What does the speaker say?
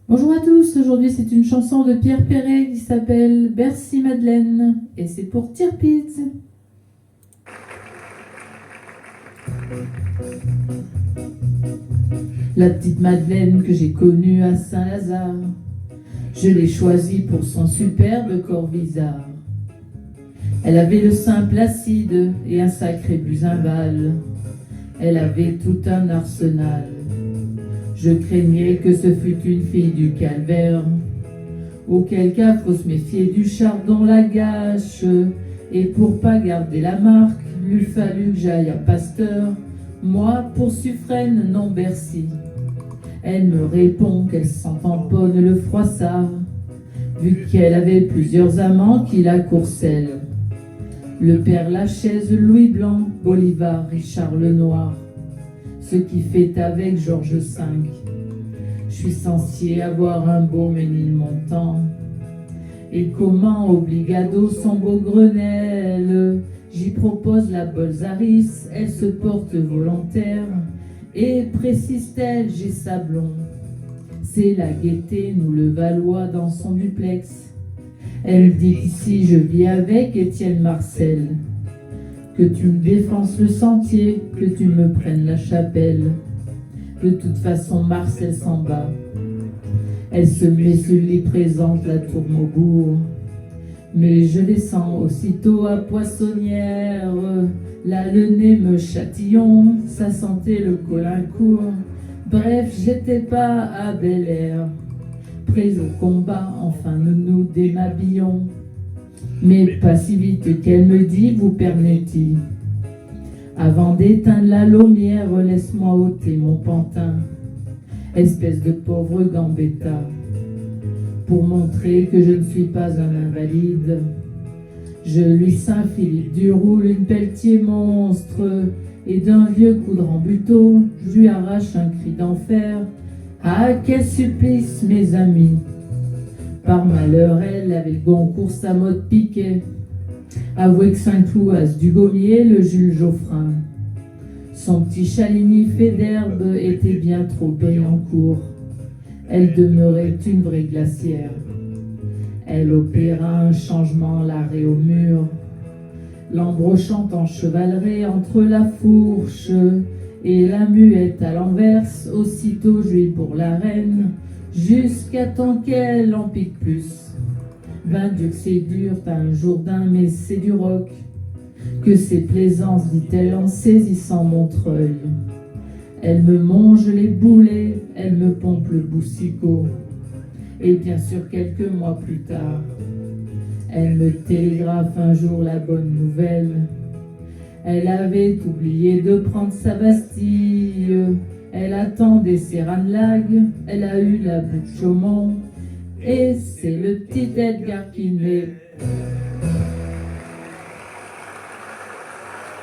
Bonjour à tous, aujourd'hui c'est une chanson de Pierre Perret qui s'appelle Bercy Madeleine et c'est pour Tirpitz. La petite Madeleine que j'ai connue à Saint-Lazare, je l'ai choisie pour son superbe corps bizarre. Elle avait le sein placide et un sacré buzinval. Elle avait tout un arsenal. Je craignais que ce fût une fille du calvaire. Auquel cas faut se méfier du chardon la gâche. Et pour pas garder la marque, lui fallu que j'aille à Pasteur. Moi, pour Suffren, non Bercy. Elle me répond qu'elle s'en tamponne le froissard, vu qu'elle avait plusieurs amants qui la courcellent. Le Père Lachaise, Louis Blanc, Bolivar, Richard Lenoir, ce qui fait avec Georges V. Je suis censé avoir un beau Ménilmontant. Et comment obligado son beau Grenelle, j'y propose la Bolzaris, elle se porte volontaire. Et précise-t-elle, j'ai Sablon. C'est la gaieté, nous le Valois dans son duplex. Elle dit qu'ici je vis avec Étienne Marcel. Que tu me défenses le sentier, que tu me prennes la chapelle. De toute façon, Marcel s'en bat. Elle se met sur lit présente la tour Maubourg. Mais je descends aussitôt à Poissonnière. Là, le nez me chatillon, ça sentait le Colincourt. Bref, j'étais pas à Bel Air. Près au combat, enfin nous nous démhabillons. Mais pas si vite qu'elle me dit, vous permettez. Avant d'éteindre la lumière, laisse-moi ôter mon pantin. Espèce de pauvre gambetta. Pour montrer que je ne suis pas un invalide, je lui Saint-Philippe du Roule une pelletier monstre, et d'un vieux coup de rambuteau, je lui arrache un cri d'enfer. Ah, quel supplice, mes amis! Par malheur, elle avait le Goncourt sa mode piquet. Avouez que Saint-Cloud du Gommier, le Jules Geoffrin. Son petit Chaligny fait d'herbe était bien trop Payancourt. Elle demeurait une vraie glacière. Elle opéra un changement l'arrêt au mur, l'embrochant en chevalerie entre la fourche et la muette à l'enverse, aussitôt jouée pour la reine, jusqu'à temps qu'elle en pique plus. Ben Dieu que c'est dur, pas un Jourdain, mais c'est du roc. Que c'est plaisance, dit-elle en saisissant Montreuil. Elle me mange les boulets, elle me pompe le boussicot. Et bien sûr, quelques mois plus tard, elle me télégraphe un jour la bonne nouvelle. Elle avait oublié de prendre sa Bastille. Elle attendait ses Ranelaghs, elle a eu la boue de Chaumont. Et c'est le petit Edgar qui naît.